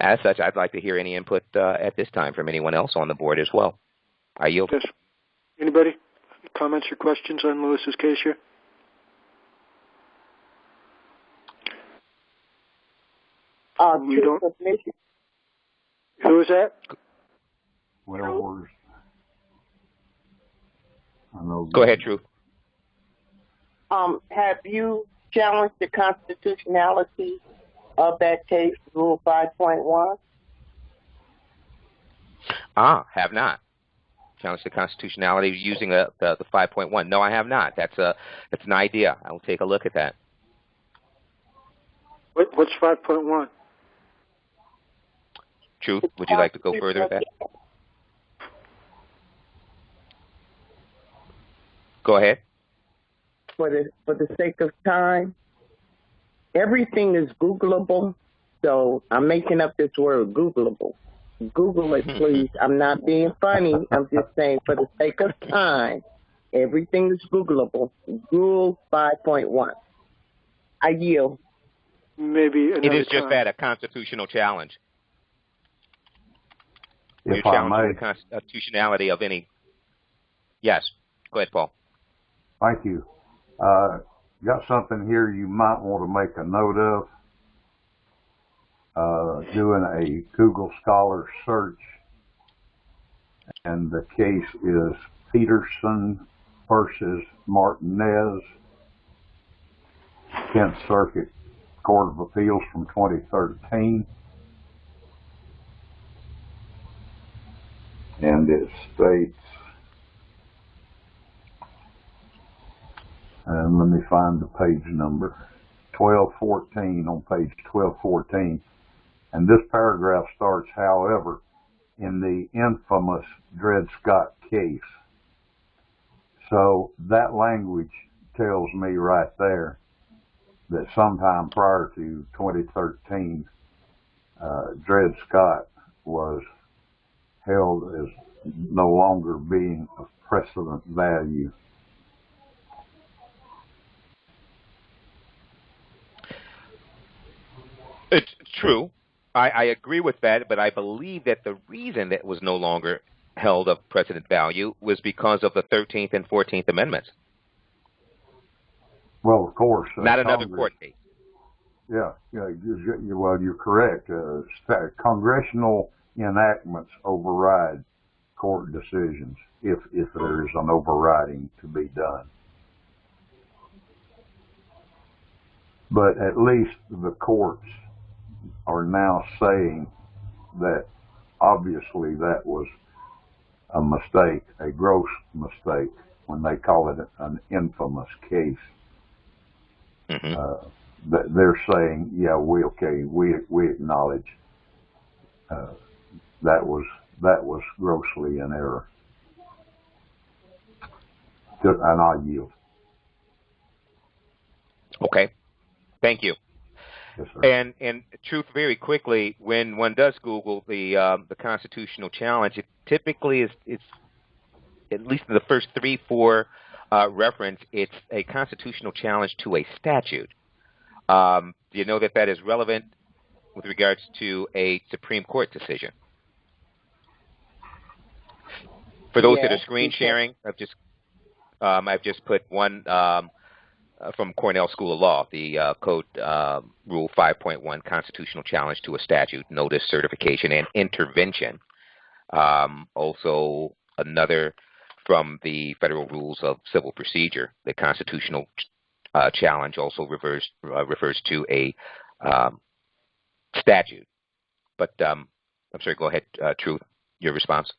As such, I'd like to hear any input at this time from anyone else on the board as well. I yield. Yes. Anybody? Comments or questions on Lewis's case here? We don't. Who is that? Well, I know. Go ahead, Truth. Have you challenged the constitutionality of that case, Rule 5.1? Have not. Challenge the constitutionality using the 5.1. No, I have not. That's an idea. I will take a look at that. What's 5.1? Truth, would you like to go further with that? Go ahead. For the sake of time, everything is Googleable, so I'm making up this word, Googleable. Google it, please. I'm not being funny. I'm just saying for the sake of time, everything is Googleable. Rule 5.1. I yield. Maybe another It is just time. that, a constitutional challenge. If You're I challenging may. the constitutionality of any. Yes. Go ahead, Paul. Thank you. Got something here you might want to make a note of. Doing a Google Scholar search, and the case is Peterson versus Martinez, 10th Circuit Court of Appeals from 2013. And it states, and let me find the page number, 1214, on page 1214. And this paragraph starts, however, in the infamous Dred Scott case. So that language tells me right there that sometime prior to 2013, Dred Scott was held as no longer being of precedent value. It's true. I agree with that, but I believe that the reason that it was no longer held of precedent value was because of the 13th and 14th Amendments. Well, of course. Not another court case. Yeah, well, you're correct. Congressional enactments override court decisions if there is an overriding to be done. But at least the courts are now saying that obviously that was a mistake, a gross mistake, when they call it an infamous case. Mm-hmm. They're saying, yeah, we acknowledge that was grossly in error. And I yield. Okay, thank you. Yes, sir. And Truth, very quickly, when one does Google the constitutional challenge, it typically it's at least in the first 3-4 reference, it's a constitutional challenge to a statute. Do you know that is relevant with regards to a Supreme Court decision? For those that are screen sharing, I've just put one from Cornell School of Law, the Code Rule 5.1, Constitutional Challenge to a Statute, Notice, Certification, and Intervention. Also, another from the Federal Rules of Civil Procedure, the Constitutional Challenge also refers to a statute. But I'm sorry, go ahead, Truth, your response.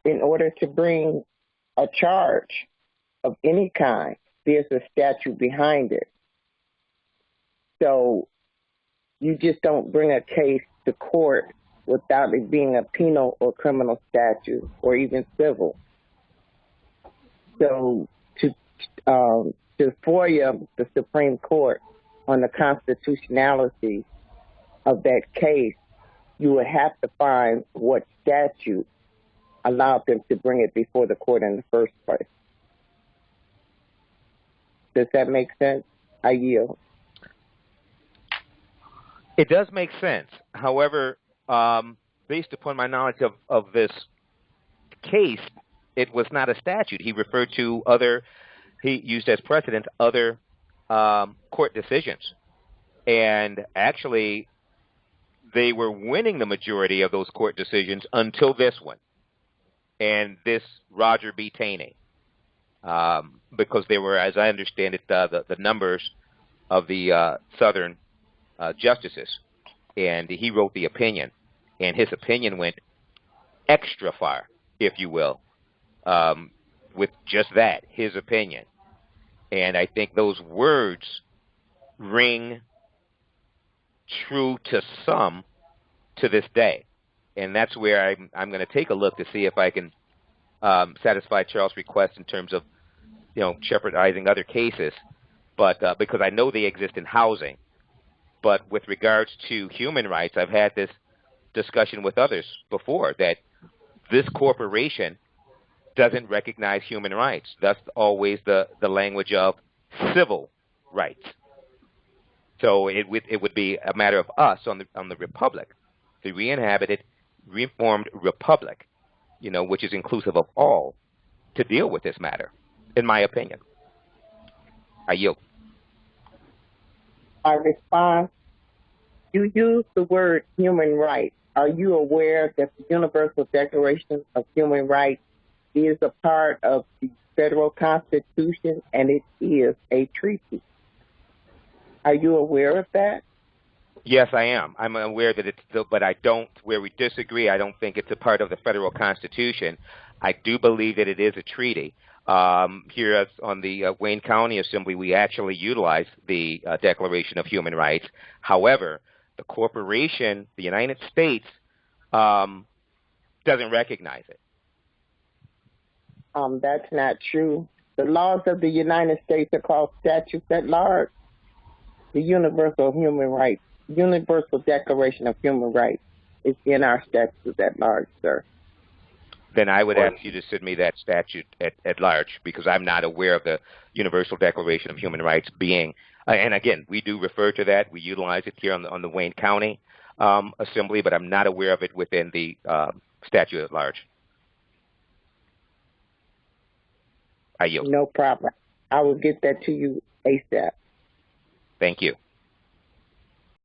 In order to bring a charge of any kind, there's a statute behind it. So you just don't bring a case to court without it being a penal or criminal statute or even civil. So to FOIA the Supreme Court on the constitutionality of that case, you would have to find what statute allowed them to bring it before the court in the first place. Does that make sense? I yield. It does make sense. However, based upon my knowledge of this case, it was not a statute. He referred to he used as precedent other court decisions. And actually, they were winning the majority of those court decisions until this one, and this Roger B. Taney, because they were, as I understand it, the numbers of the Southern justices, and he wrote the opinion, and his opinion went extra far, if you will, with just that, his opinion. And I think those words ring true to some to this day. And that's where I'm going to take a look to see if I can satisfy Charles' request in terms of, jeopardizing other cases, but because I know they exist in housing. But with regards to human rights, I've had this discussion with others before that this corporation doesn't recognize human rights. That's always the language of civil rights. So it would be a matter of us on the republic, the re-inhabited, reformed republic, which is inclusive of all, to deal with this matter, in my opinion. I yield. I respond. You use the word human rights. Are you aware that the Universal Declaration of Human Rights is a part of the federal Constitution, and it is a treaty? Are you aware of that? Yes, I am. I'm aware that but I don't, where we disagree, I don't think it's a part of the federal Constitution. I do believe that it is a treaty. Here on the Wayne County Assembly, we actually utilize the Declaration of Human Rights. However, the corporation, the United States, doesn't recognize it. That's not true. The laws of the United States are called statutes at large. The Universal Declaration of Human Rights is in our statutes at large, sir. Then I would ask you to send me that statute at large, because I'm not aware of the Universal Declaration of Human Rights being, and again, we do refer to that. We utilize it here on the Wayne County Assembly, but I'm not aware of it within the statute at large. I yield. No problem. I will get that to you ASAP. Thank you.